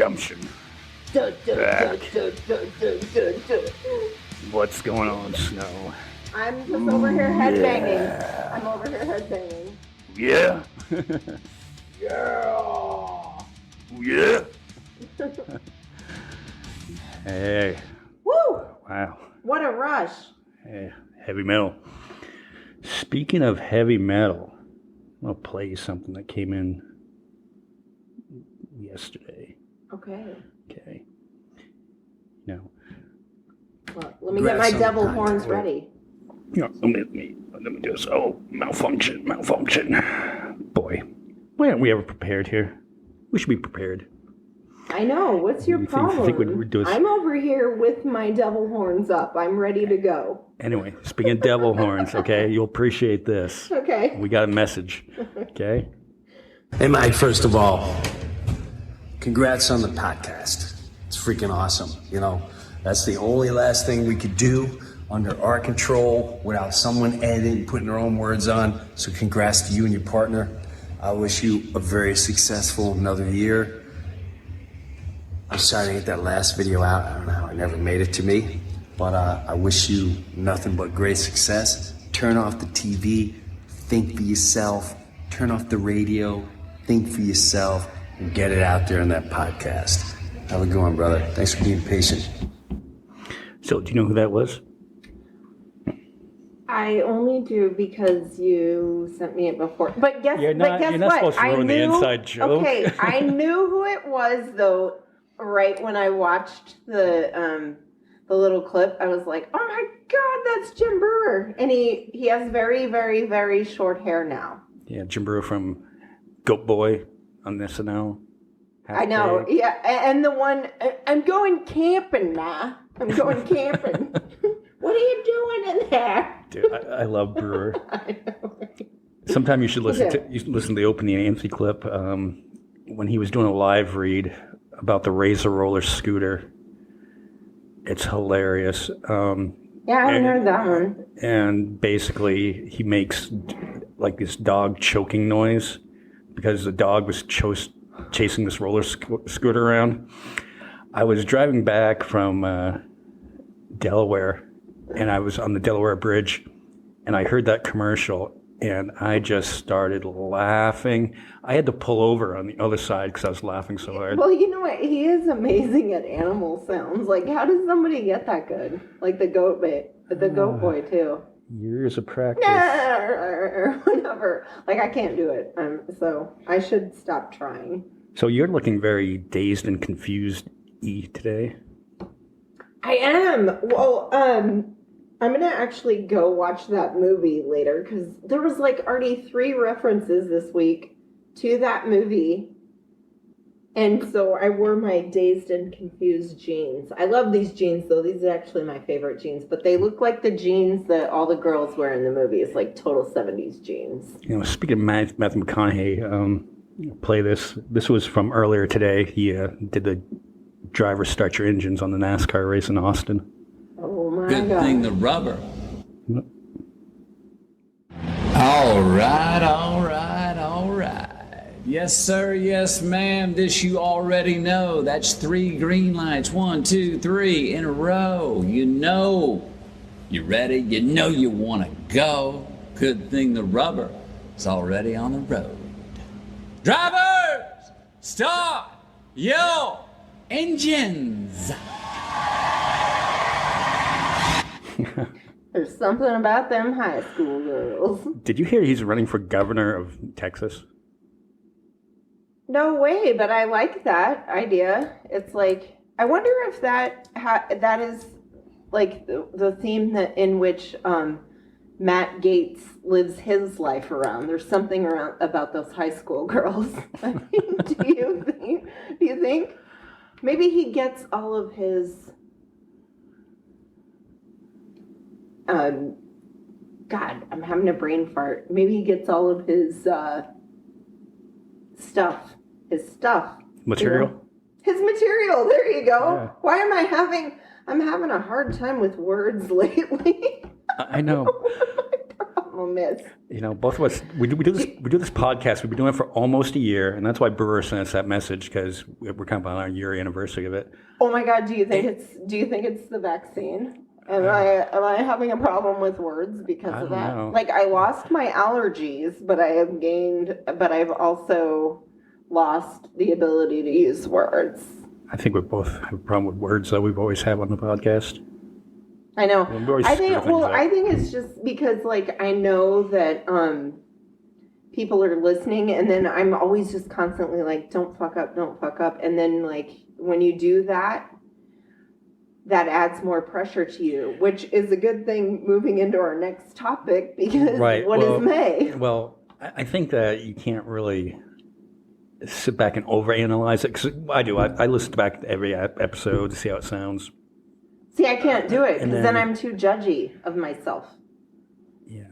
Redemption. What's going on, Snow? I'm just over here headbanging. I'm over here headbanging. Yeah? Yeah. Yeah? Hey. Woo! Wow. What a rush. Hey, heavy metal. Speaking of heavy metal, I'm going to play you something that came in yesterday. Okay. Okay. Now, well, let me get my devil horns ready. Yeah, let me just, malfunction. Boy, why aren't we ever prepared here? We should be prepared. I know. What's your problem? I'm over here with my devil horns up. I'm ready to go. Anyway, speaking of devil horns, okay, you'll appreciate this. Okay. We got a message, okay? Hey, Mike, first of all, congrats on the podcast. It's freaking awesome. You know, that's the only last thing we could do under our control without someone editing, putting their own words on. So congrats to you and your partner. I wish you a very successful another year. I'm sorry to get that last video out. I don't know how it never made it to me, but I wish you nothing but great success. Turn off the TV, think for yourself, turn off the radio, think for yourself, and get it out there in that podcast. Have a good one, brother. Thanks for being patient. So, do you know who that was? I only do because you sent me it before. But guess You're not what? Supposed to ruin the inside joke. Okay, I knew who it was though. Right when I watched the little clip, I was like, "Oh my God, that's Jim Breuer!" And he has very, very, very short hair now. Yeah, Jim Breuer from Goat Boy on SNL. I know. Yeah, and the one I'm going camping now. I'm going camping. What are you doing in there? Dude, I love Breuer. I know. Sometime you should listen to the opening Nancy clip when he was doing a live read about the Razor roller scooter. It's hilarious. Yeah, I haven't heard that one. And basically, he makes like this dog choking noise because the dog was chasing this roller scooter around. I was driving back from Delaware, and I was on the Delaware Bridge, and I heard that commercial, and I just started laughing. I had to pull over on the other side because I was laughing so hard. Well, you know what? He is amazing at animal sounds. Like, how does somebody get that good? Like the goat boy too. Years of practice. Or whatever. Like, I can't do it. So I should stop trying. So you're looking very dazed and confused today. I am. Well, I'm going to actually go watch that movie later because there was like already 3 references this week to that movie. And so I wore my dazed and confused jeans. I love these jeans though. These are actually my favorite jeans, but they look like the jeans that all the girls wear in the movie. It's like total 70s jeans. You know, speaking of Matthew McConaughey, play this. This was from earlier today. He did the driver start your engines on the NASCAR race in Austin. Oh my God. Good thing the rubber. Yep. All right. Yes, sir. Yes, ma'am. This you already know. That's 3 green lights. 1, 2, 3 in a row. You know. You ready? You know you want to go. Good thing the rubber is already on the road. Drivers, start your engines. There's something about them high school girls. Did you hear he's running for governor of Texas? No way, but I like that idea. It's like, I wonder if that is like the theme in which Matt Gaetz lives his life around. There's something about those high school girls. I mean, do you think? Maybe he gets all of his God, I'm having a brain fart. Maybe he gets all of his stuff. Material? You know? His material, there you go. Yeah. Why am I'm having a hard time with words lately. I know. What my problem is. You know, both of us, we do this podcast. We've been doing it for almost a year, and that's why Breuer sent us that message, because we're kind of on our year anniversary of it. Oh my God, do you think it's the vaccine? Am I having a problem with words because of that? Know. Like, I lost my allergies, but I've also lost the ability to use words. I think we both have a problem with words that we've always had on the podcast. I know. I think it's just because, like, I know that people are listening, and then I'm always just constantly like, don't fuck up. And then, like, when you do that, that adds more pressure to you, which is a good thing moving into our next topic, because what is May? Well, I think that you can't really sit back and overanalyze it, because I do. I listen back to every episode to see how it sounds. See, I can't do it, because then I'm too judgy of myself. Yeah.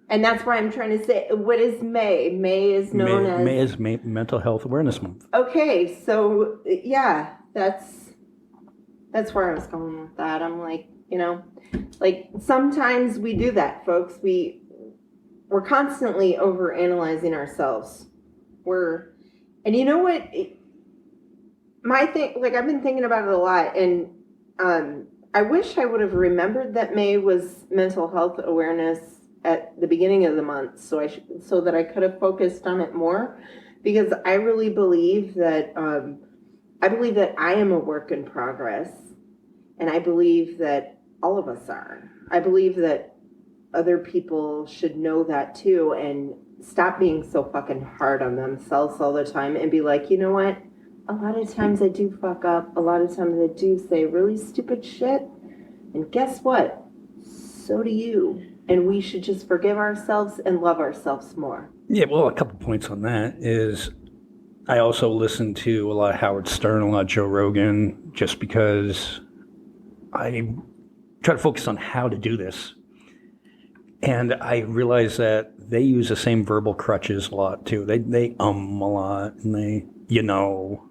And that's why I'm trying to say, what is May? May is known as... May is Mental Health Awareness Month. Okay, so, yeah, that's where I was going with that. I'm like, you know, like, sometimes we do that, folks. We're constantly overanalyzing ourselves. And you know what? My thing, like, I've been thinking about it a lot, and I wish I would have remembered that May was Mental Health Awareness at the beginning of the month, so that I could have focused on it more, because I really believe that I am a work in progress, and I believe that all of us are. I believe that other people should know that too, and stop being so fucking hard on themselves all the time, and be like, you know what? A lot of times I do fuck up. A lot of times I do say really stupid shit. And guess what? So do you. And we should just forgive ourselves and love ourselves more. Yeah, well, a couple points on that is I also listen to a lot of Howard Stern, a lot of Joe Rogan, just because I try to focus on how to do this. And I realize that they use the same verbal crutches a lot too. They a lot, and they, you know.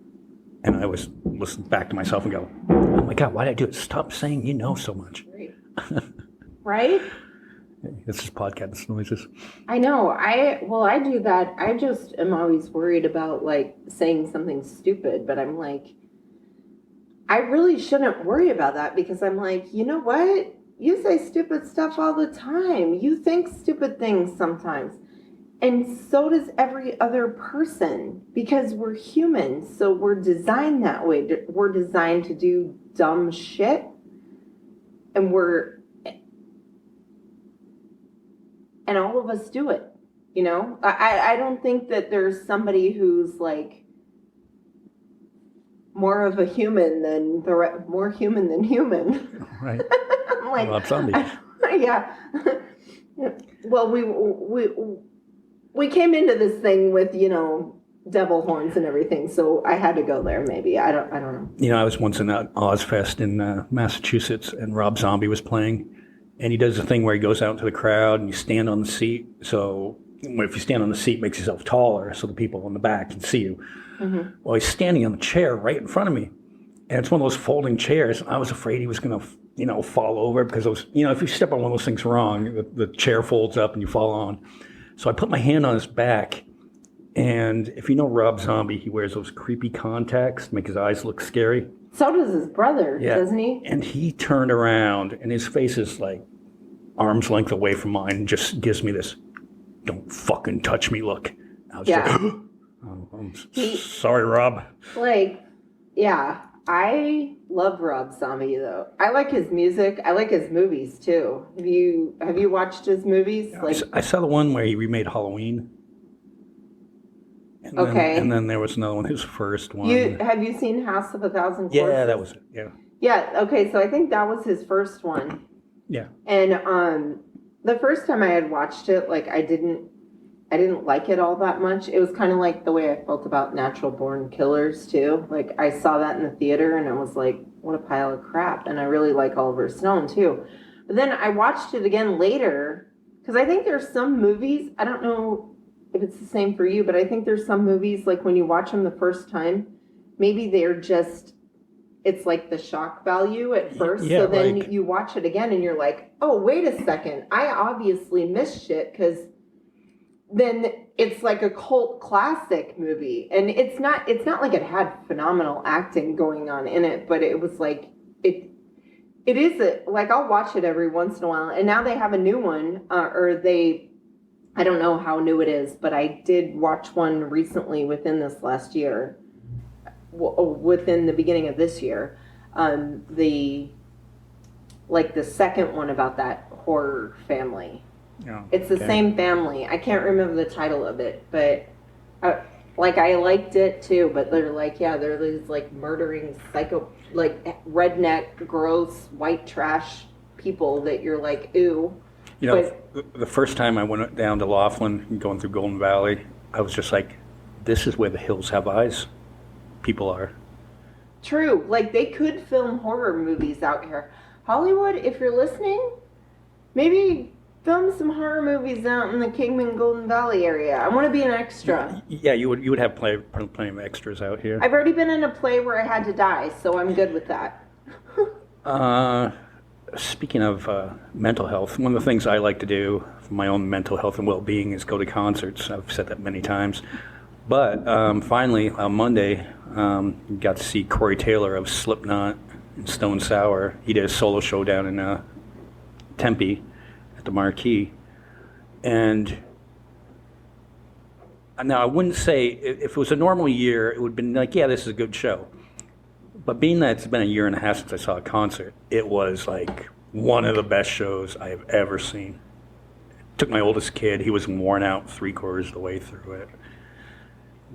And I always listen back to myself and go, oh my God, why did I do it? Stop saying you know so much. Right? This is podcast noises. I know. I do that. I just am always worried about, like, saying something stupid, but I'm like, I really shouldn't worry about that, because I'm like, you know what? You say stupid stuff all the time. You think stupid things sometimes. And so does every other person, because we're human. So we're designed that way. We're designed to do dumb shit. And all of us do it, you know? I don't think that there's somebody who's, like, more of a human than more human than human. Right. I'm like, Rob Zombie. Yeah. Well, we came into this thing with, you know, devil horns and everything, so I had to go there. Maybe I don't know. You know, I was once in that Ozfest in Massachusetts, and Rob Zombie was playing, and he does a thing where he goes out into the crowd and you stand on the seat. So if you stand on the seat, it makes yourself taller, so the people in the back can see you. Mm-hmm. Well, he's standing on the chair right in front of me, and it's one of those folding chairs. I was afraid he was going to, you know, fall over, because those, you know, if you step on one of those things wrong, the chair folds up and you fall on. So I put my hand on his back, and if you know Rob Zombie, he wears those creepy contacts to make his eyes look scary. So does his brother, doesn't he? And he turned around, and his face is like arm's length away from mine, and just gives me this, don't fucking touch me look. I was like, oh, I'm sorry, Rob. Like, yeah, I love Rob Zombie, though. I like his music. I like his movies, too. Have you watched his movies? Yeah, like, I saw the one where he remade Halloween. And then there was another one, his first one. Have you seen House of a Thousand Corpses? Yeah, that was it, yeah. Yeah, okay, so I think that was his first one. Yeah. And the first time I had watched it, like, I didn't like it all that much. It was kind of like the way I felt about Natural Born Killers, too. Like, I saw that in the theater, and I was like, what a pile of crap. And I really like Oliver Stone, too. But then I watched it again later, because I think there's some movies, I don't know if it's the same for you, but I think there's some movies, like, when you watch them the first time, maybe they're just it's like the shock value at first. Yeah, so then like- you watch it again and you're like, oh, wait a second. I obviously missed shit because then it's like a cult classic movie. And it's not like it had phenomenal acting going on in it, but it was like, it is like I'll watch it every once in a while. And now they have a new one, I don't know how new it is, but I did watch one recently within this last year, within the beginning of this year. The second one about that horror family. Oh, It's the okay. same family. I can't remember the title of it, but I liked it too. But they're like, they're these like murdering like redneck, gross, white trash people that you're like, ooh. You know, the first time I went down to Laughlin, going through Golden Valley, I was just like, this is where the hills have eyes. People are. True. Like, they could film horror movies out here. Hollywood, if you're listening, maybe film some horror movies out in the Kingman Golden Valley area. I want to be an extra. Yeah, you would have plenty of extras out here. I've already been in a play where I had to die, so I'm good with that. Speaking of mental health, one of the things I like to do for my own mental health and well-being is go to concerts. I've said that many times. But finally, on Monday, got to see Corey Taylor of Slipknot and Stone Sour. He did a solo show down in Tempe at the Marquee. And now I wouldn't say, if it was a normal year, it would have been like, yeah, this is a good show. But being that it's been a year and a half since I saw a concert, it was like one of the best shows I have ever seen. Took my oldest kid, he was worn out 3/4 of the way through it.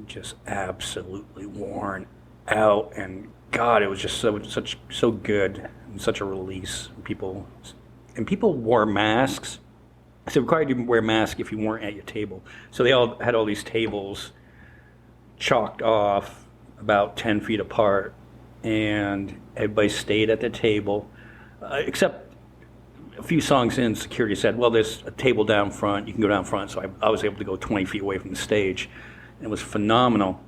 Just absolutely worn out, and God, it was just so good and such a release. People wore masks. It's required to wear a mask if you weren't at your table. So they all had all these tables chalked off about 10 feet apart, and everybody stayed at the table, except a few songs in, security said, well, there's a table down front, you can go down front. So I was able to go 20 feet away from the stage. It was phenomenal.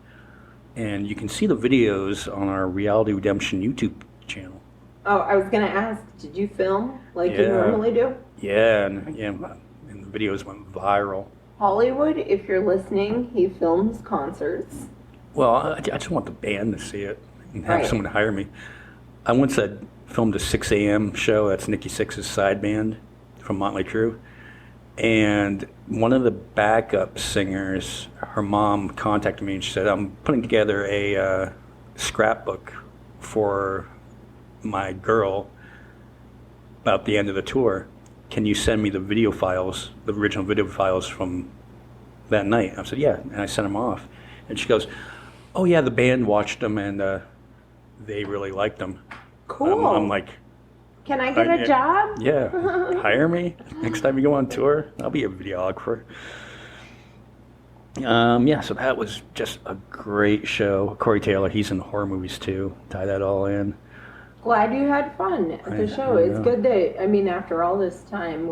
And you can see the videos on our Reality Redemption YouTube channel. Oh, I was going to ask, did you film like you Yeah. normally do? Yeah, and the videos went viral. Hollywood, if you're listening, he films concerts. Well, I just want the band to see it and have Right. someone hire me. I once filmed a 6 a.m. show. That's Nikki Sixx's side band from Motley Crue. And one of the backup singers, her mom contacted me and she said, I'm putting together a scrapbook for my girl about the end of the tour. Can you send me the video files, the original video files from that night? I said, yeah. And I sent them off. And she goes, oh, yeah, the band watched them and they really liked them. Cool. I'm like, Can I get a job? yeah, hire me. Next time you go on tour, I'll be a videographer. So that was just a great show. Corey Taylor, he's in horror movies too. Tie that all in. Glad you had fun at the show. It's good that, after all this time,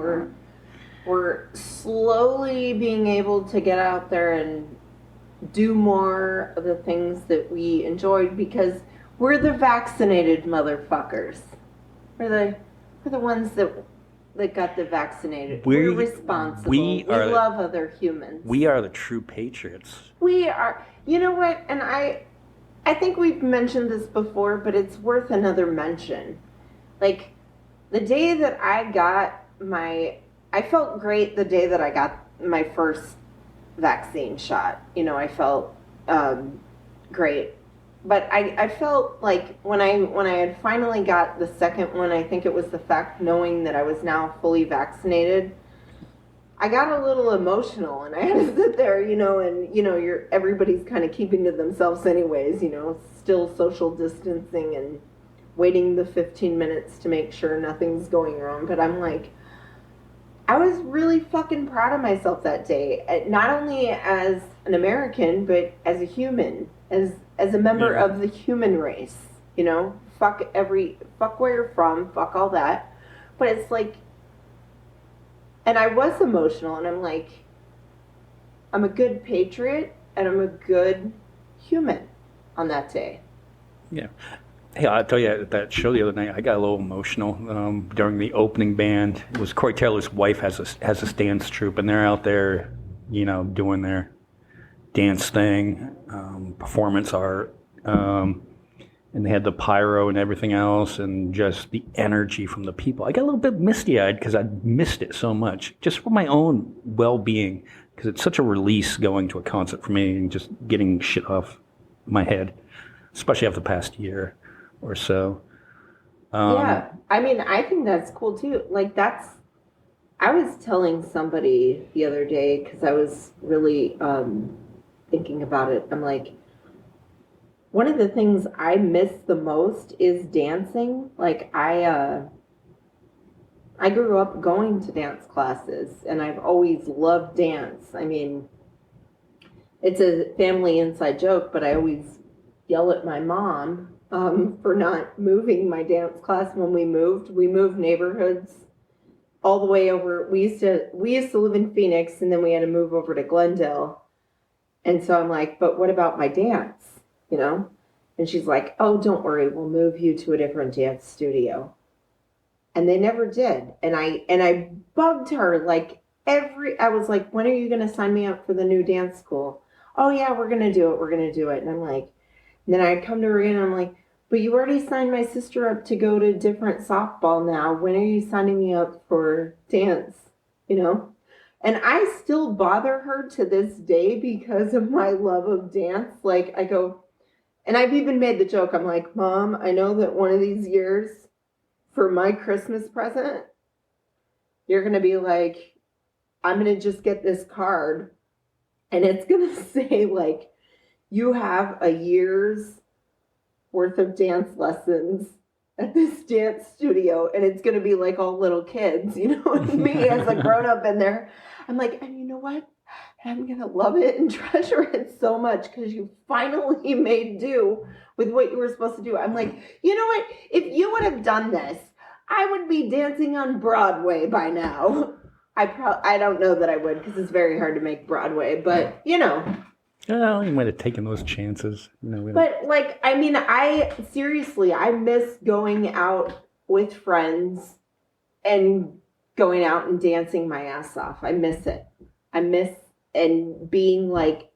we're slowly being able to get out there and do more of the things that we enjoyed because we're the vaccinated motherfuckers. We're the ones that got the vaccinated. We're responsible. We love other humans. We are the true patriots. We are. You know what? And I think we've mentioned this before, but it's worth another mention. Like, the day that I felt great the day that I got my first vaccine shot. I felt great. But I felt like when I had finally got the second one, I think it was the fact knowing that I was now fully vaccinated, I got a little emotional and I had to sit there, and everybody's kind of keeping to themselves anyways, still social distancing and waiting the 15 minutes to make sure nothing's going wrong. But I'm like, I was really fucking proud of myself that day, not only as an American, but as a human, as a member of the human race, fuck where you're from, fuck all that. But it's like, and I was emotional, and I'm like, I'm a good patriot, and I'm a good human on that day. Yeah. Hey, I'll tell you, at that show the other night, I got a little emotional during the opening band. It was Corey Taylor's wife has a dance troupe, and they're out there, doing their dance thing, performance art, and they had the pyro and everything else, and just the energy from the people. I got a little bit misty-eyed because I missed it so much, just for my own well-being, because it's such a release going to a concert for me and just getting shit off my head, especially after the past year or so. Yeah, I mean, I think that's cool too. Like I was telling somebody the other day because I was really thinking about it. I'm like, one of the things I miss the most is dancing. Like I grew up going to dance classes, and I've always loved dance. I mean, it's a family inside joke, but I always yell at my mom for not moving my dance class when we moved. We moved neighborhoods all the way over. We used to live in Phoenix, and then we had to move over to Glendale. And so I'm like, but what about my dance? And she's like, oh, don't worry, we'll move you to a different dance studio. And they never did. And I bugged her like I was like, when are you going to sign me up for the new dance school? Oh yeah, we're going to do it. We're going to do it. And I'm like, and then I'd come to her again, and I'm like, but you already signed my sister up to go to different softball now. When are you signing me up for dance? And I still bother her to this day because of my love of dance. Like I go, and I've even made the joke. I'm like, Mom, I know that one of these years for my Christmas present, you're going to be like, I'm going to just get this card, and it's going to say like, you have a year's worth of dance lessons at this dance studio, and it's going to be like all little kids, and me as a grown-up in there. I'm like, and you know what? I'm going to love it and treasure it so much because you finally made do with what you were supposed to do. I'm like, you know what? If you would have done this, I would be dancing on Broadway by now. I don't know that I would because it's very hard to make Broadway, but Oh, you might have taken those chances. But I seriously, I miss going out with friends and going out and dancing my ass off. I miss it. I miss and being like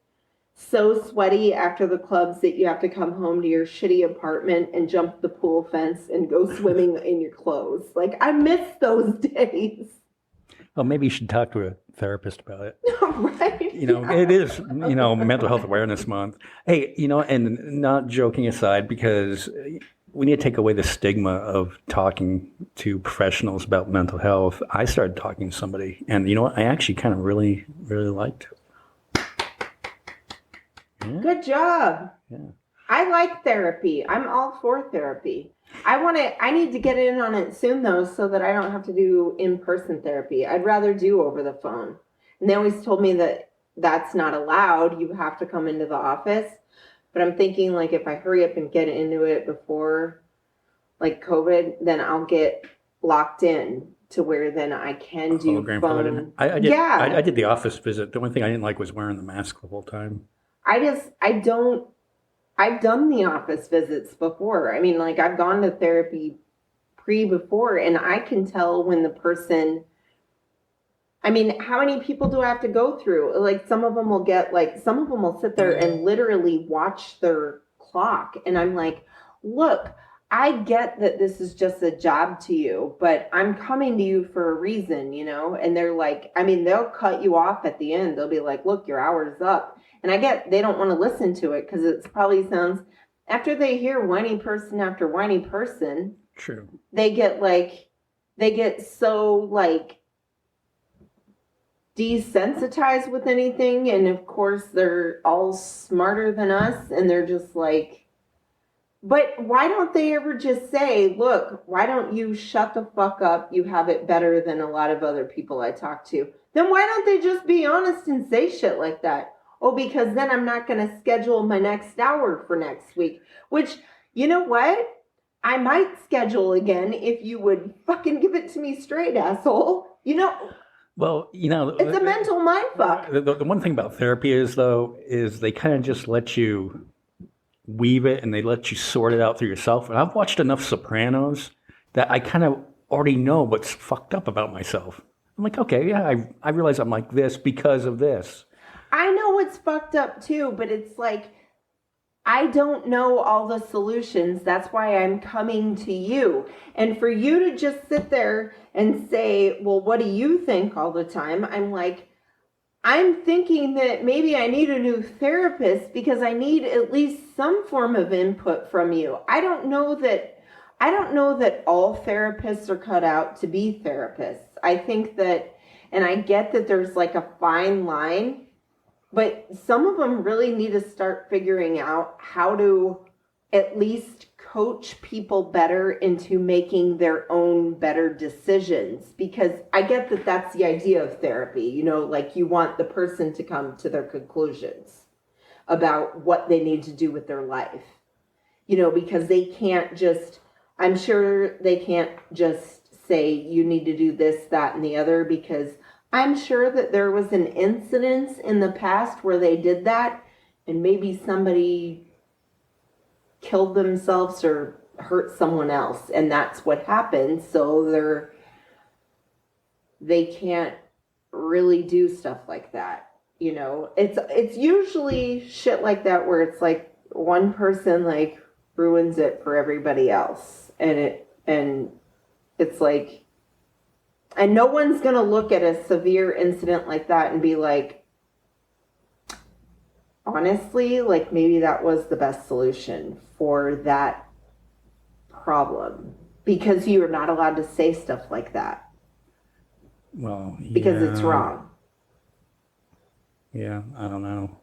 so sweaty after the clubs that you have to come home to your shitty apartment and jump the pool fence and go swimming in your clothes. Like I miss those days. Well, maybe you should talk to a therapist about it. Right. It is, Mental Health Awareness Month. Hey, and not joking aside, because we need to take away the stigma of talking to professionals about mental health. I started talking to somebody, and you know what? I actually kind of really, really liked it. Yeah. Good job. Yeah. I like therapy. I'm all for therapy. I need to get in on it soon though, so that I don't have to do in-person therapy. I'd rather do over the phone. And they always told me that that's not allowed. You have to come into the office. But I'm thinking like if I hurry up and get into it before like COVID, then I'll get locked in to where then I can do phone. I did the office visit. The only thing I didn't like was wearing the mask the whole time. I've done the office visits before. I mean, like I've gone to therapy before, and I can tell when the person, I mean, how many people do I have to go through? Like some of them will sit there and literally watch their clock. And I'm like, look, I get that this is just a job to you, but I'm coming to you for a reason, And they're like, I mean, they'll cut you off at the end. They'll be like, look, your hour's up. And I get they don't want to listen to it because it probably sounds, after they hear whiny person after whiny person, true, they get so like desensitized with anything. And of course they're all smarter than us, and they're just like, but why don't they ever just say, look, why don't you shut the fuck up? You have it better than a lot of other people I talk to. Then why don't they just be honest and say shit like that? Oh, because then I'm not going to schedule my next hour for next week, which, you know what? I might schedule again if you would fucking give it to me straight, asshole. Well, it's a mental mindfuck. The one thing about therapy is they kind of just let you weave it and they let you sort it out through yourself. And I've watched enough Sopranos that I kind of already know what's fucked up about myself. I'm like, okay, yeah, I realize I'm like this because of this. I know it's fucked up too, but it's like, I don't know all the solutions. That's why I'm coming to you. And for you to just sit there and say, well, what do you think all the time? I'm like, I'm thinking that maybe I need a new therapist because I need at least some form of input from you. I don't know that all therapists are cut out to be therapists. I think that, and I get that there's like a fine line, but some of them really need to start figuring out how to at least coach people better into making their own better decisions. Because I get that that's the idea of therapy. You know, like you want the person to come to their conclusions about what they need to do with their life. You know, because they can't just, I'm sure they can't just say you need to do this, that, and the other, because I'm sure that there was an incident in the past where they did that and maybe somebody killed themselves or hurt someone else, and that's what happened. So they can't really do stuff like that. You know, it's usually shit like that where it's like one person like ruins it for everybody else, and it's like, and no one's gonna look at a severe incident like that and be like, honestly, like maybe that was the best solution for that problem, because you are not allowed to say stuff like that. Well, yeah. Because it's wrong. Yeah, I don't know.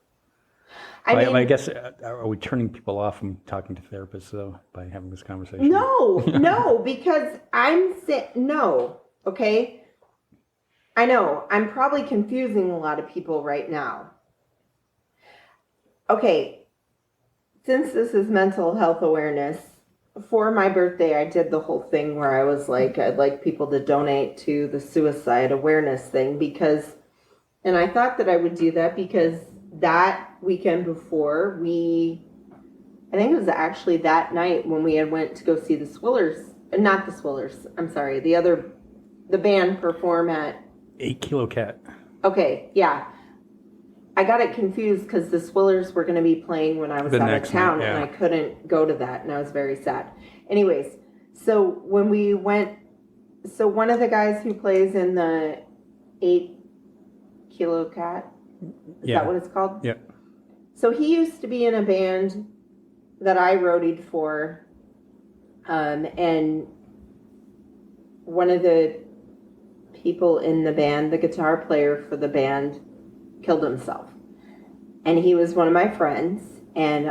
I guess, are we turning people off from talking to therapists, though, by having this conversation? No, because I'm saying, no, okay? I know, I'm probably confusing a lot of people right now. Okay, since this is mental health awareness, for my birthday, I did the whole thing where I was like, I'd like people to donate to the suicide awareness thing and I thought that I would do that because that weekend before I think it was actually that night when we had went to go see the band perform at 8 Kilo Cat. Okay, yeah. I got it confused because the Swillers were going to be playing when I was out of town, and I couldn't go to that, and I was very sad. Anyways, so when we went, so one of the guys who plays in the 8 Kilo Cat, is that what it's called? Yeah. So he used to be in a band that I roadied for, and one of the people in the band, the guitar player for the band, killed himself. And he was one of my friends, and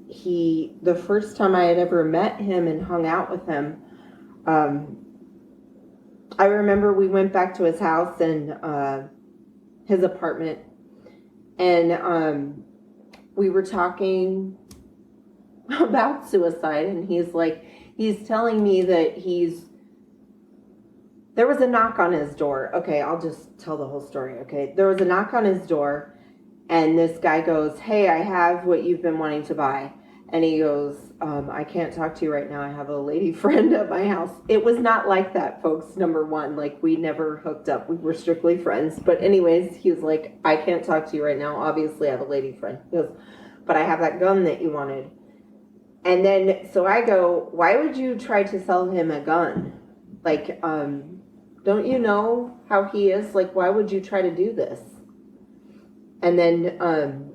the first time I had ever met him and hung out with him, I remember we went back to his house and his apartment, and we were talking about suicide, and he's telling me that there was a knock on his door. Okay, I'll just tell the whole story, okay? There was a knock on his door, and this guy goes, hey, I have what you've been wanting to buy. And he goes, I can't talk to you right now. I have a lady friend at my house. It was not like that, folks, number one. Like, we never hooked up. We were strictly friends. But anyways, he was like, I can't talk to you right now. Obviously, I have a lady friend. He goes, but I have that gun that you wanted. And then, so I go, why would you try to sell him a gun? Like, don't you know how he is? Like, why would you try to do this? And then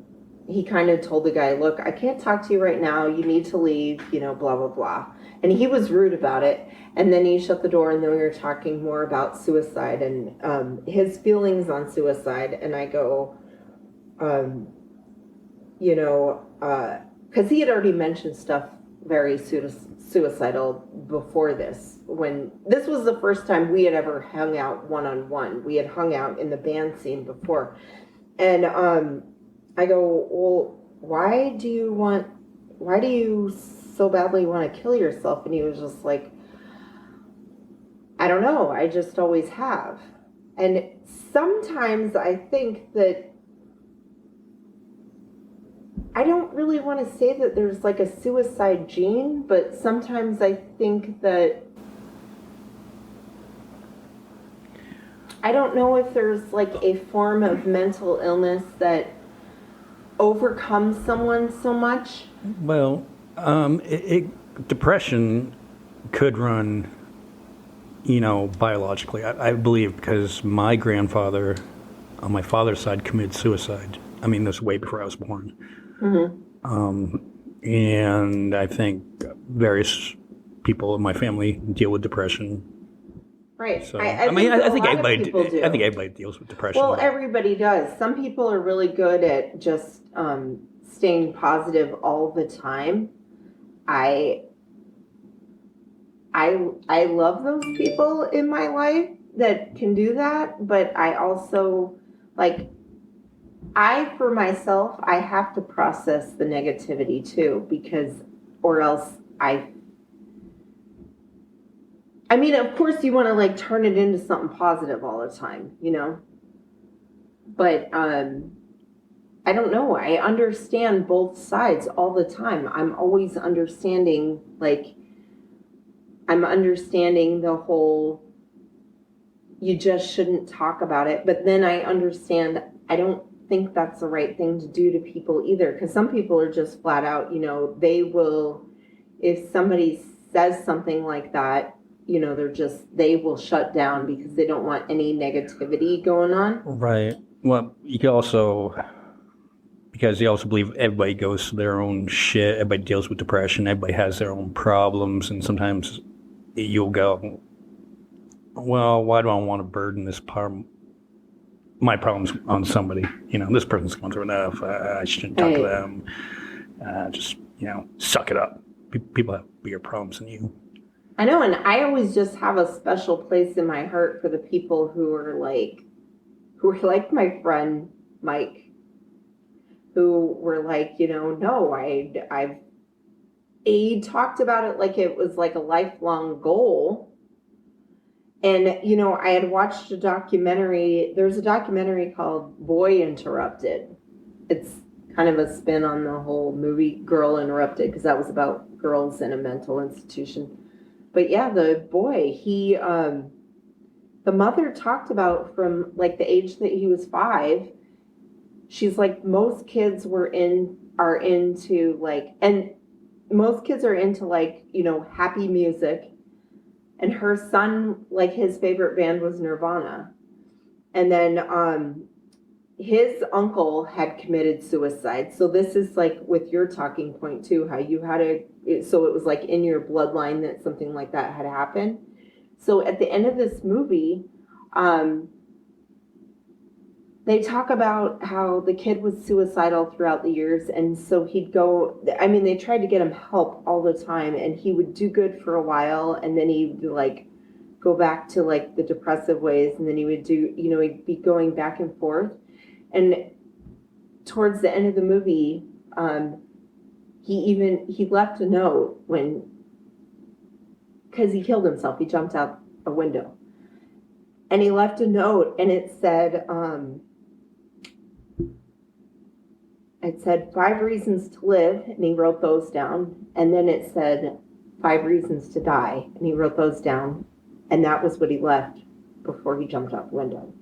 he kind of told the guy, look, I can't talk to you right now. You need to leave, you know, blah, blah, blah. And he was rude about it. And then he shut the door, and then we were talking more about suicide and his feelings on suicide. And I go, you know, because he had already mentioned stuff very suicidal before this. When this was the first time we had ever hung out one-on-one. We had hung out in the band scene before. And I go, well, why do you so badly want to kill yourself? And he was just like, I don't know. I just always have. And sometimes I think that I don't really want to say that there's like a suicide gene, but sometimes I think that I don't know if there's like a form of mental illness that overcomes someone so much. Well, depression could run, biologically. I believe because my grandfather on my father's side committed suicide. I mean, this way before I was born. And I think various people in my family deal with depression. Right. So I think everybody deals with depression. Well, everybody does. Some people are really good at just staying positive all the time. I love those people in my life that can do that, but I also for myself, I have to process the negativity too, because or else I mean, of course you want to turn it into something positive all the time, but I don't know. I understand both sides all the time. I'm always understanding, I'm understanding the whole, you just shouldn't talk about it. But then I understand, I don't think that's the right thing to do to people either. Because some people are just flat out, they will, if somebody says something like that, they will shut down because they don't want any negativity going on. Right. Well, you can also, because they also believe everybody goes through their own shit, everybody deals with depression, everybody has their own problems, and sometimes you'll go, well, why do I want to burden my problems on somebody? This person's going through enough. I shouldn't talk to them. Just, suck it up. People have bigger problems than you. I know, and I always just have a special place in my heart for the people who are like my friend Mike, who were like, no, I've talked about it like it was like a lifelong goal. And, I had watched a documentary. There's a documentary called Boy Interrupted. It's kind of a spin on the whole movie Girl Interrupted, because that was about girls in a mental institution. But yeah, the boy, the mother talked about from the age that he was 5, she's like, most kids are into and most kids are into happy music. And her son, his favorite band was Nirvana. And then his uncle had committed suicide. So this is with your talking point too, how you had so it was in your bloodline that something like that had happened. So at the end of this movie, they talk about how the kid was suicidal throughout the years. And so he'd go, they tried to get him help all the time, and he would do good for a while. And then he'd go back to the depressive ways. And then he would do, he'd be going back and forth. And towards the end of the movie, he left a note because he killed himself. He jumped out a window. And he left a note, and it said 5 reasons to live, and he wrote those down. And then it said 5 reasons to die, and he wrote those down. And that was what he left before he jumped out the window.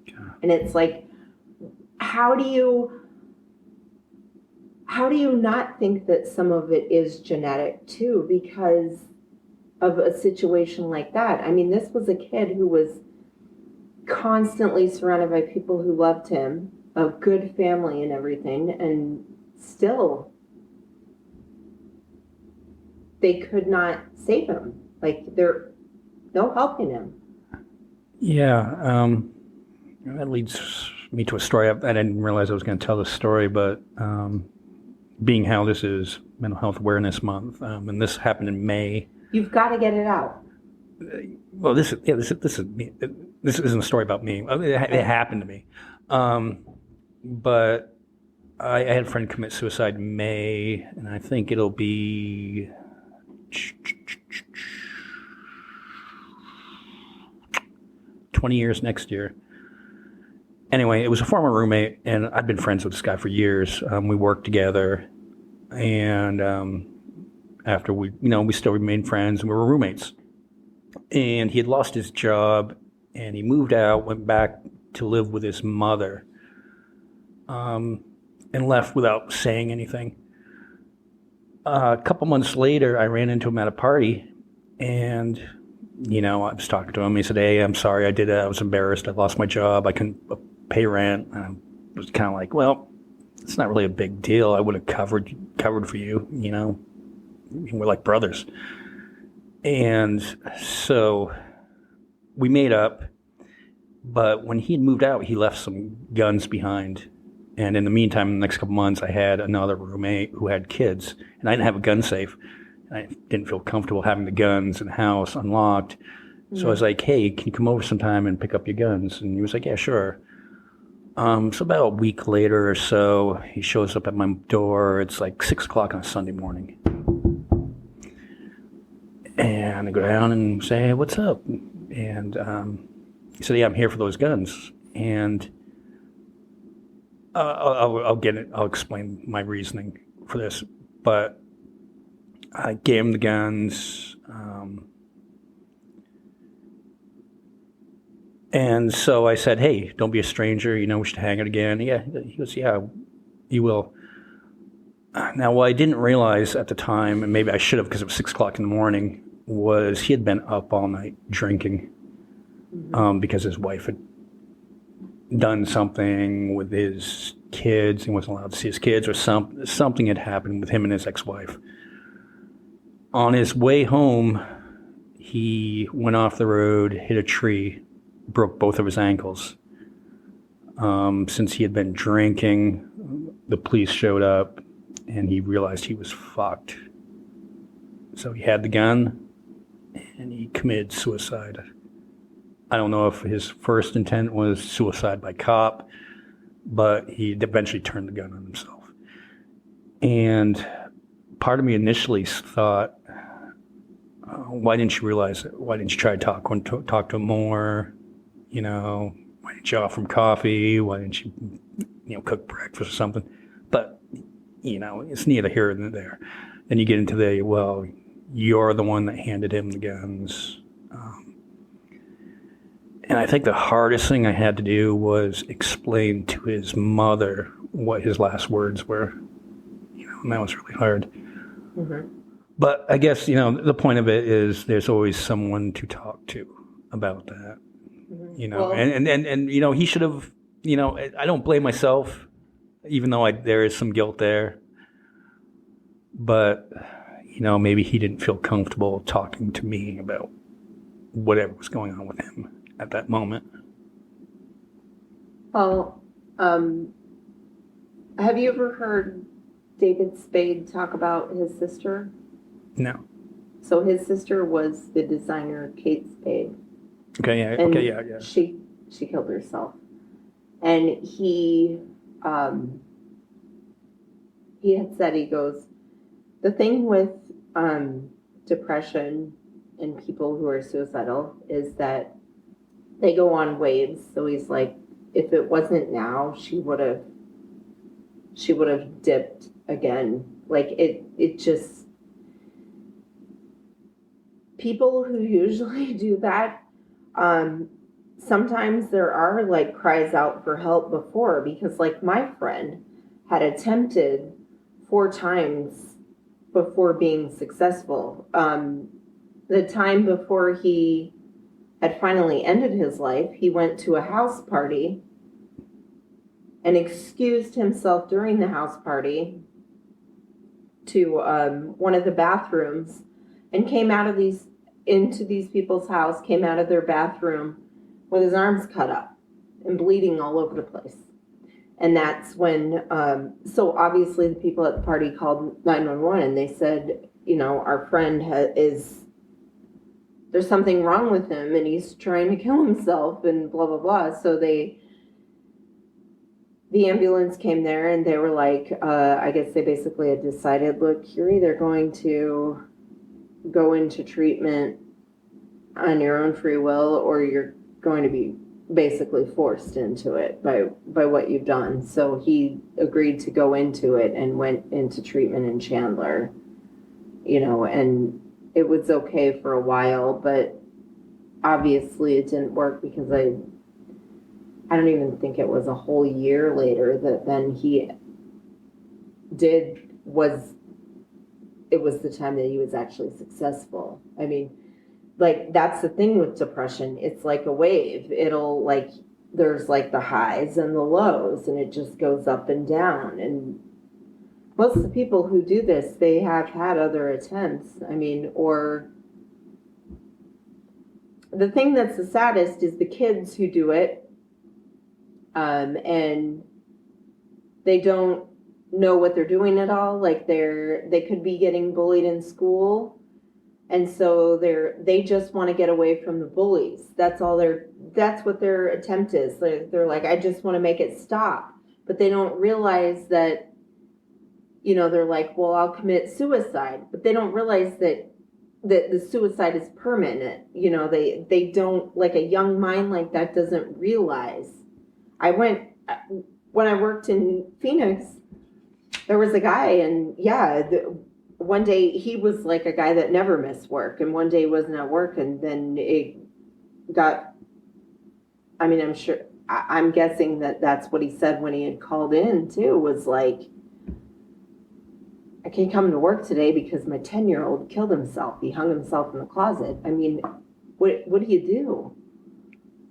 Yeah. And it's how do you not think that some of it is genetic too, because of a situation like that? This was a kid who was constantly surrounded by people who loved him, a good family and everything, and still they could not save him. They're no helping him. Yeah, that leads me to a story. I didn't realize I was going to tell this story, but being how this is Mental Health Awareness Month, and this happened in May. You've got to get it out. Well, this is me. This isn't a story about me. It happened to me, but I had a friend commit suicide in May, and I think it'll be 20 years next year. anyway, it was a former roommate, and I'd been friends with this guy for years. We worked together, and after we still remained friends, and we were roommates. And he had lost his job, and he moved out, went back to live with his mother, and left without saying anything. A couple months later, I ran into him at a party, and I was talking to him. He said, "Hey, I'm sorry, I did it. I was embarrassed. I lost my job. I couldn't pay rent." And I was kind of like, "Well, it's not really a big deal. I would have covered for you. We're like brothers." And so we made up. But when he had moved out, he left some guns behind. And in the meantime, in the next couple months, I had another roommate who had kids, and I didn't have a gun safe. I didn't feel comfortable having the guns in the house unlocked. So I was like, "Hey, can you come over sometime and pick up your guns?" And he was like, "Yeah, sure." So about a week later or so, he shows up at my door. It's like 6 o'clock on a Sunday morning. And I go down and say, "Hey, what's up?" And he said, "Yeah, I'm here for those guns." And I'll get it. I'll explain my reasoning for this. But I gave him the guns. And so I said, "Hey, don't be a stranger. We should hang out again." Yeah, he goes, "Yeah, you will." Now, what I didn't realize at the time, and maybe I should have because it was 6 o'clock in the morning, was he had been up all night drinking because his wife had done something with his kids. He wasn't allowed to see his kids, or something had happened with him and his ex-wife. On his way home, he went off the road, hit a tree, broke both of his ankles. Since he had been drinking, the police showed up, and he realized he was fucked. So he had the gun, and he committed suicide. I don't know if his first intent was suicide by cop, but he eventually turned the gun on himself. And part of me initially thought, why didn't you realize it? Why didn't you try to talk to him more? Why didn't you offer him coffee? Why didn't you, cook breakfast or something? But, it's neither here nor there. Then you get into you're the one that handed him the guns. And I think the hardest thing I had to do was explain to his mother what his last words were. And that was really hard. Mm-hmm. But I guess, the point of it is there's always someone to talk to about that. Mm-hmm. Well, and he should have, I don't blame myself, even though there is some guilt there. But, maybe he didn't feel comfortable talking to me about whatever was going on with him at that moment. Well, have you ever heard David Spade talk about his sister? No. So his sister was the designer Kate Spade. Okay, yeah, and yeah. She killed herself. And he had said, he goes, the thing with depression and people who are suicidal is that they go on waves. So he's like, if it wasn't now, she would have dipped again. Like it just, people who usually do that, sometimes there are like cries out for help before, because like my friend had attempted 4 times before being successful. The time before he had finally ended his life, he went to a house party and excused himself during the house party to one of the bathrooms, and came out of into these people's house, came out of their bathroom with his arms cut up and bleeding all over the place. And that's when, so obviously the people at the party called 911, and they said, our friend there's something wrong with him and he's trying to kill himself and blah, blah, blah. So the ambulance came there, and they were like, I guess they basically had decided, look, you're either going to go into treatment on your own free will, or you're going to be basically forced into it by what you've done. So he agreed to go into it and went into treatment in Chandler, and it was okay for a while, but obviously it didn't work because I don't even think it was a whole year later that then it was the time that he was actually successful. I mean, like, that's the thing with depression. It's like a wave. It'll, like, there's like the highs and the lows, and it just goes up and down. And most of the people who do this, they have had other attempts. I mean, or the thing that's the saddest is the kids who do it, and they don't know what they're doing at all. Like, they could be getting bullied in school, and so they just want to get away from the bullies. That's what their attempt is. They're like, I just want to make it stop. But they don't realize that, they're like, well, I'll commit suicide. But they don't realize that the suicide is permanent. They don't, like, a young mind like that doesn't realize. When I worked in Phoenix, there was a guy, and one day he was like a guy that never missed work, and one day he wasn't at work, and then it got, I mean, I'm guessing that's what he said when he had called in too, was like, I can't come to work today because my 10-year-old killed himself. He hung himself in the closet. I mean, what do you do?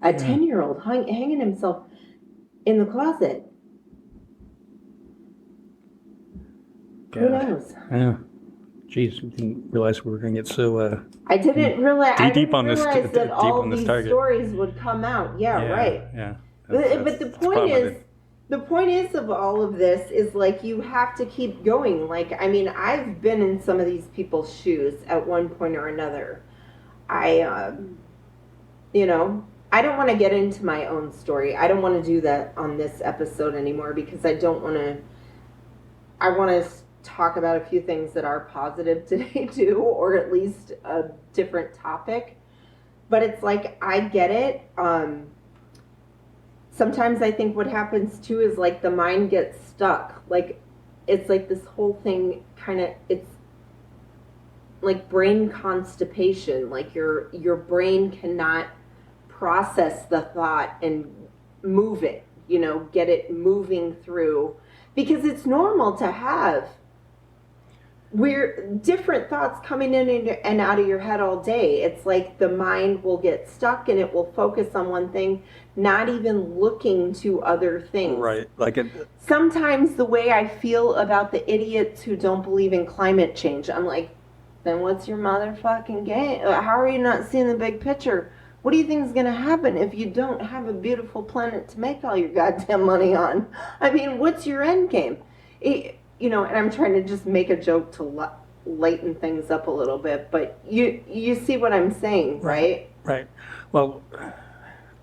A 10-year-old hanging himself in the closet. God. Who knows? Yeah. Jeez, we didn't realize we were going to get so I didn't realize deep on this that all on this these target. Stories would come out. Yeah, right. Yeah. But the point is of all of this is, like, you have to keep going. Like, I mean, I've been in some of these people's shoes at one point or another. I don't want to get into my own story. I don't want to do that on this episode anymore because I want to talk about a few things that are positive today too, or at least a different topic. But it's like, I get it. Sometimes I think what happens too is, like, the mind gets stuck. Like, it's like this whole thing it's like brain constipation. Like, your brain cannot process the thought and move it, get it moving through, because it's normal to have different thoughts coming in and out of your head all day. It's like the mind will get stuck and it will focus on one thing, not even looking to other things. Right. Like sometimes the way I feel about the idiots who don't believe in climate change, I'm like, then what's your motherfucking game? How are you not seeing the big picture? What do you think is going to happen if you don't have a beautiful planet to make all your goddamn money on? I mean, what's your end game? And I'm trying to just make a joke to lighten things up a little bit, but you see what I'm saying, right? Right. Well,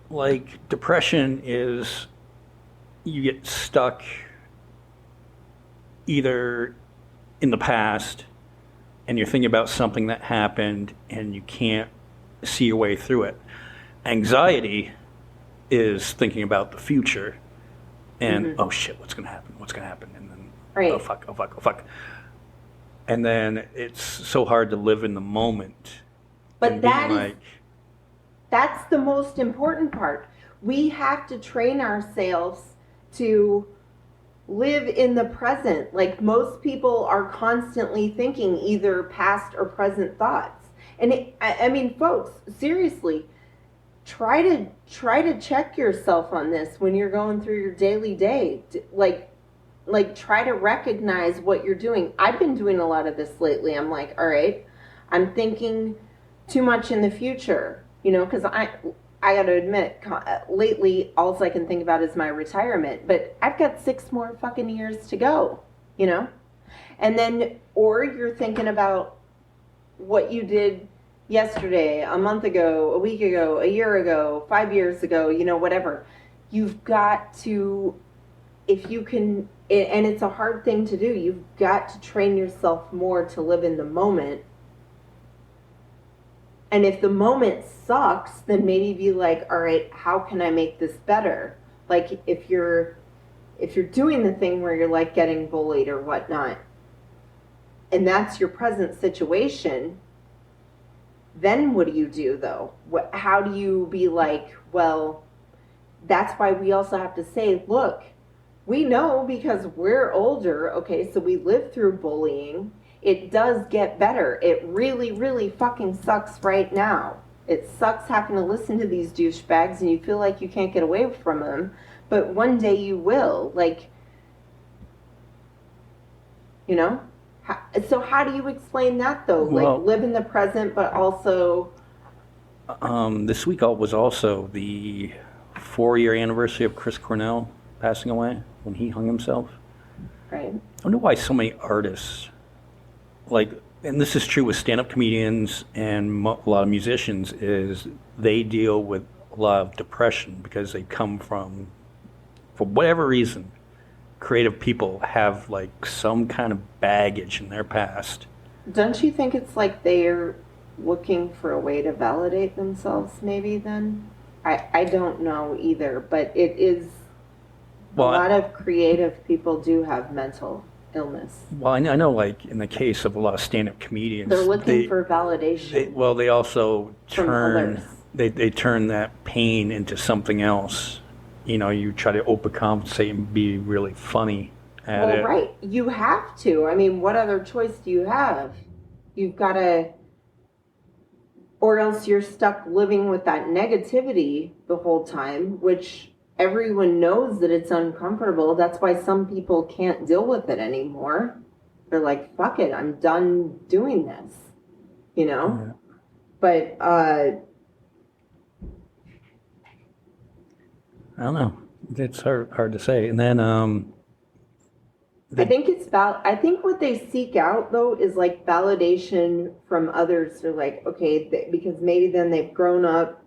like, depression is, you get stuck either in the past and you're thinking about something that happened and you can't see your way through it. Anxiety is thinking about the future and, oh shit, what's going to happen? And then, right. oh fuck. And then it's so hard to live in the moment. But that's the most important part. We have to train ourselves to live in the present. Like, most people are constantly thinking either past or present thoughts. And I mean, folks, seriously, try to check yourself on this when you're going through your daily day. Like try to recognize what you're doing. I've been doing a lot of this lately. I'm like, all right, I'm thinking too much in the future, because I got to admit, lately, all I can think about is my retirement. But I've got 6 more fucking years to go, And then, or you're thinking about what you did yesterday, a month ago, a week ago, a year ago, 5 years ago, whatever. You've got to, if you can, and it's a hard thing to do, you've got to train yourself more to live in the moment And if the moment sucks, then maybe be like, all right, how can I make this better? Like if you're doing the thing where you're like getting bullied or whatnot, and that's your present situation, then what do you do though? How do you be like, well, that's why we also have to say, look, we know because we're older, okay, so we lived through bullying. It does get better. It really, really fucking sucks right now. It sucks having to listen to these douchebags and you feel like you can't get away from them. But one day you will. Like, you know? So how do you explain that though? Well, like live in the present, but also... This week was also the 4-year anniversary of Chris Cornell passing away when he hung himself. Right. I wonder why so many artists, like, and this is true with stand-up comedians and a lot of musicians, is they deal with a lot of depression because they come from, for whatever reason, creative people have like some kind of baggage in their past. Don't you think it's like they're looking for a way to validate themselves maybe then? I don't know either, but it is, a lot of creative people do have mental illness. Well, I know like in the case of a lot of stand-up comedians, they're looking for validation. They also turn, they turn that pain into something else. You know, you try to overcompensate and be really funny at it. Well, right. You have to. I mean, what other choice do you have? You've got to, or else you're stuck living with that negativity the whole time, which everyone knows that it's uncomfortable. That's why some people can't deal with it anymore. They're like, fuck it, I'm done doing this, you know? Yeah. But, I don't know. It's hard to say. And then I think I think what they seek out though is like validation from others. They're like, okay, because maybe then they've grown up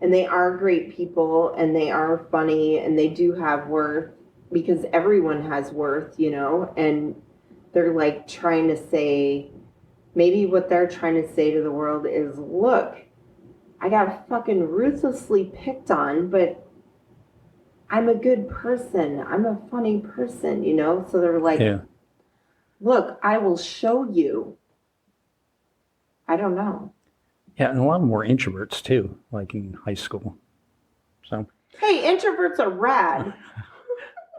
and they are great people and they are funny and they do have worth, because everyone has worth, you know, and they're like trying to say, maybe what they're trying to say to the world is, look, I got fucking ruthlessly picked on, but I'm a good person. I'm a funny person, you know? So they're like, yeah. Look, I will show you. I don't know. Yeah, and a lot of them were introverts too, like in high school. So Hey, introverts are rad.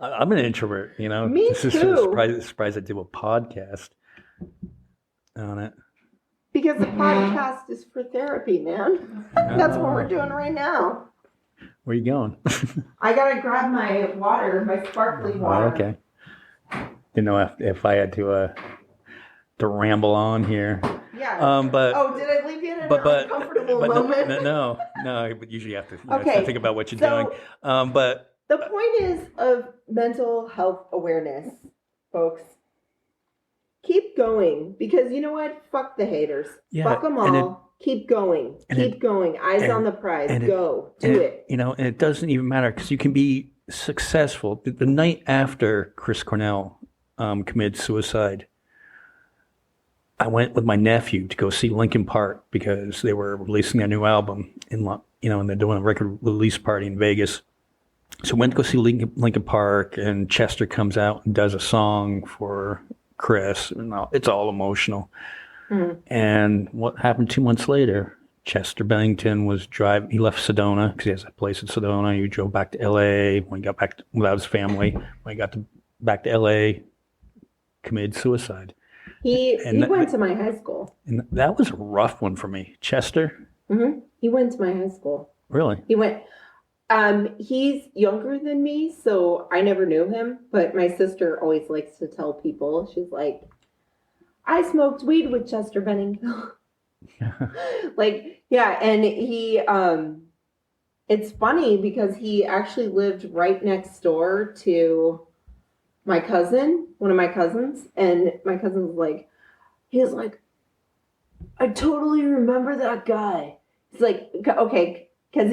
I'm an introvert, you know. Me this too. Is surprised I did a podcast on it. Because the podcast is for therapy, man. That's what we're doing right now. Where you going? I gotta grab my water, my sparkling water. Oh, okay. Didn't know if I had to ramble on here. Yeah. But oh, did I leave you in an uncomfortable moment? No. But usually you have to Okay, think about what you're so doing. But the point is of mental health awareness, folks. Keep going, because you know what? Fuck the haters. Yeah, Fuck them all. Keep going. Keep going. Eyes on the prize. Go. Do it. You know, and it doesn't even matter because you can be successful. The night after Chris Cornell committed suicide, I went with my nephew to go see Linkin Park because they were releasing their new album and they're doing a record release party in Vegas. So I went to go see Linkin Park, and Chester comes out and does a song for Chris, and it's all emotional. Mm-hmm. And what happened 2 months later, Chester Bennington was driving. He left Sedona because he has a place in Sedona. He drove back to L.A. When he got back without his family. When he got back to L.A., committed suicide. He went to my high school. And that was a rough one for me. Chester? Mm-hmm. He went to my high school. Really? He went. He's younger than me, so I never knew him. But my sister always likes to tell people, she's like, I smoked weed with Chester Bennington. Like, yeah, and he, it's funny because he actually lived right next door to my cousin, one of my cousins, and my cousin was like, I totally remember that guy. He's like, okay, because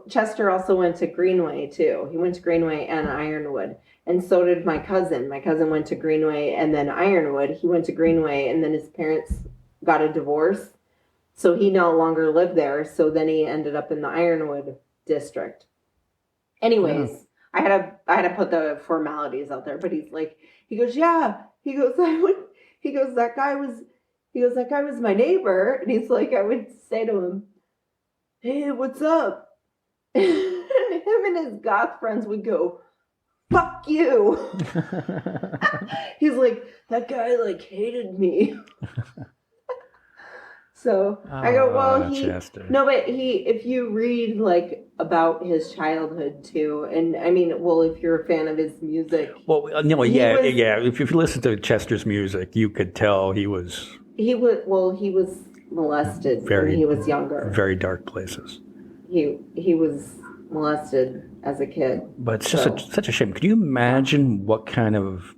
Chester also went to Greenway too. He went to Greenway and Ironwood. And so did my cousin. My cousin went to Greenway and then Ironwood. He went to Greenway, and then his parents got a divorce. So he no longer lived there. So then he ended up in the Ironwood district. Anyways, I had to put the formalities out there, but he goes, yeah. He goes, that guy was my neighbor. And he's like, I would say to him, hey, what's up? And him and his goth friends would go, fuck you. He's like, that guy hated me. So I go, well, Chester. No, but if you read about his childhood too, and I mean, well, if you're a fan of his music, Well, no, yeah. If you listen to Chester's music, you could tell he was molested when he was younger. Very dark places. He was molested as a kid. But it's just such a shame. Could you imagine what kind of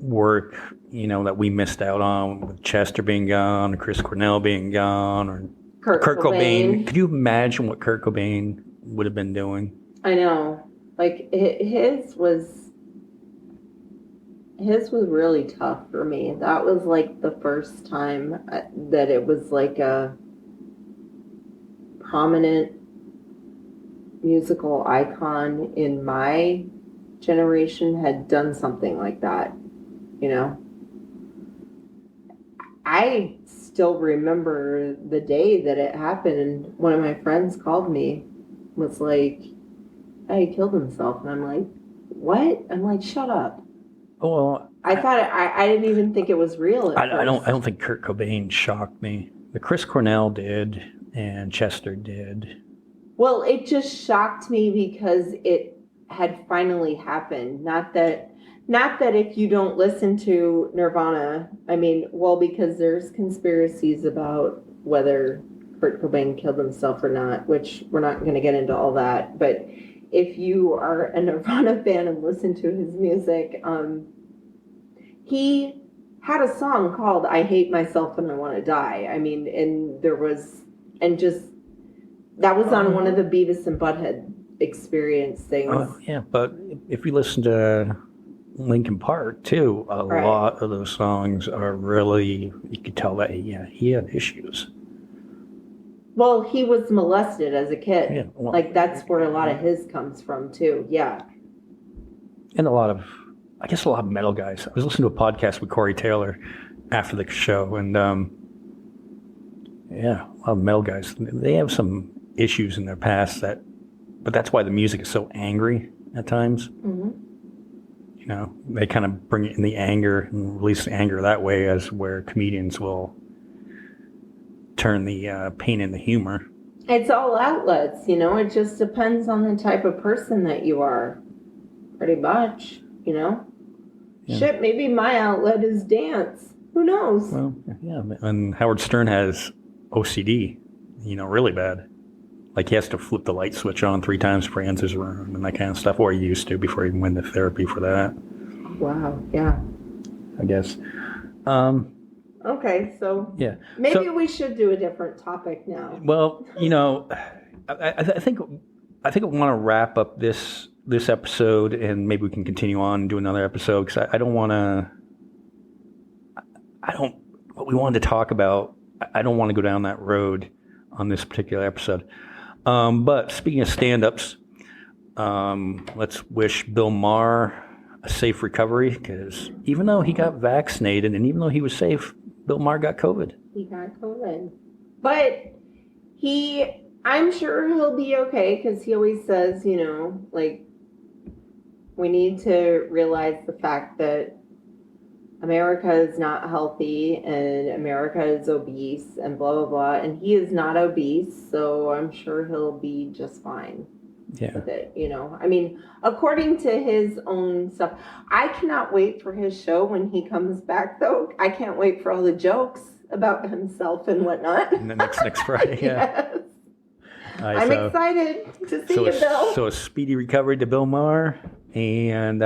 work, that we missed out on with Chester being gone, or Chris Cornell being gone, or Kurt Cobain? Could you imagine what Kurt Cobain would have been doing? I know. His was really tough for me. That was the first time that it was a prominent musical icon in my generation had done something like that. I still remember the day that it happened, and one of my friends called me, was like, hey, he killed himself. And I'm like, what? I'm like, shut up. Well, I thought I didn't even think it was real. I don't think Kurt Cobain shocked me. The Chris Cornell did, and Chester did. Well, it just shocked me because it had finally happened. Not that if you don't listen to Nirvana, I mean, well, because there's conspiracies about whether Kurt Cobain killed himself or not, which we're not going to get into all that. But if you are a Nirvana fan and listen to his music, he had a song called I Hate Myself and I Want to Die. I mean, that was on one of the Beavis and Butthead Experience things. Yeah, but if you listen to Linkin Park too, a lot of those songs are really, you could tell that he had issues. Well, he was molested as a kid. Yeah, well, that's where a lot of his comes from too. Yeah. And a lot of metal guys. I was listening to a podcast with Corey Taylor after the show, and a lot of metal guys, they have some issues in their past but that's why the music is so angry at times. Mm-hmm. They kind of bring it in the anger and release the anger that way, as where comedians will turn the pain into humor. It's all outlets, it just depends on the type of person that you are, pretty much, Yeah. Shit, maybe my outlet is dance. Who knows? Well, yeah, and Howard Stern has OCD, really bad. He has to flip the light switch on 3 times before he enters his room and that kind of stuff, or he used to before he went to therapy for that. Wow, yeah. I guess. Okay, so yeah, maybe we should do a different topic now. Well, I think I want to wrap up this episode, and maybe we can continue on and do another episode, because I don't want to. What we wanted to talk about, I don't want to go down that road on this particular episode. But speaking of stand-ups, let's wish Bill Maher a safe recovery, because even though he got vaccinated and even though he was safe, Bill Maher got COVID. He got COVID. But I'm sure he'll be okay, because he always says, we need to realize the fact that America is not healthy and America is obese and blah, blah, blah. And he is not obese, so I'm sure he'll be just fine with it, I mean, according to his own stuff. I cannot wait for his show when he comes back, though. I can't wait for all the jokes about himself and whatnot. And next Friday, Yes. I'm excited to see you, Bill. So a speedy recovery to Bill Maher. And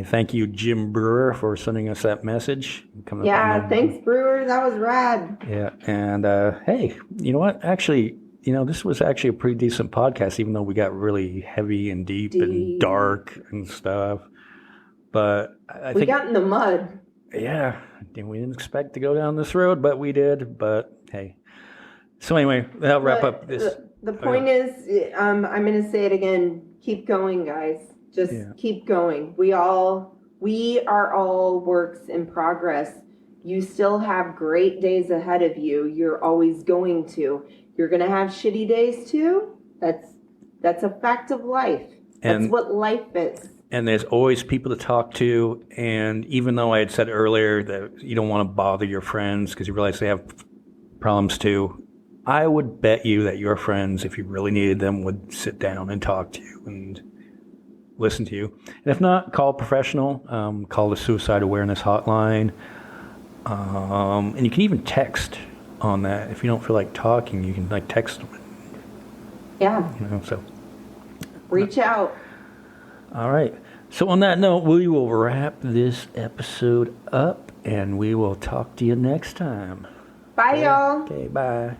thank you, Jim Breuer, for sending us that message. Thanks, Breuer. That was rad. Yeah, and hey, you know what? Actually, this was actually a pretty decent podcast, even though we got really heavy and deep. And dark and stuff. But I think we got in the mud. Yeah, we didn't expect to go down this road, but we did. But hey, So anyway, that'll wrap up this. The point is, I'm going to say it again. Keep going, guys. Just keep going. We are all works in progress. You still have great days ahead of you. You're always going to. You're going to have shitty days too. That's a fact of life. That's what life is. And there's always people to talk to. And even though I had said earlier that you don't want to bother your friends because you realize they have problems too, I would bet you that your friends, if you really needed them, would sit down and talk to you and listen to you. And if not, call a professional. Call the Suicide Awareness Hotline. And you can even text on that. If you don't feel like talking, you can text them. Yeah. So reach out. All right. So on that note, we will wrap this episode up, and we will talk to you next time. Bye, y'all. Okay, bye.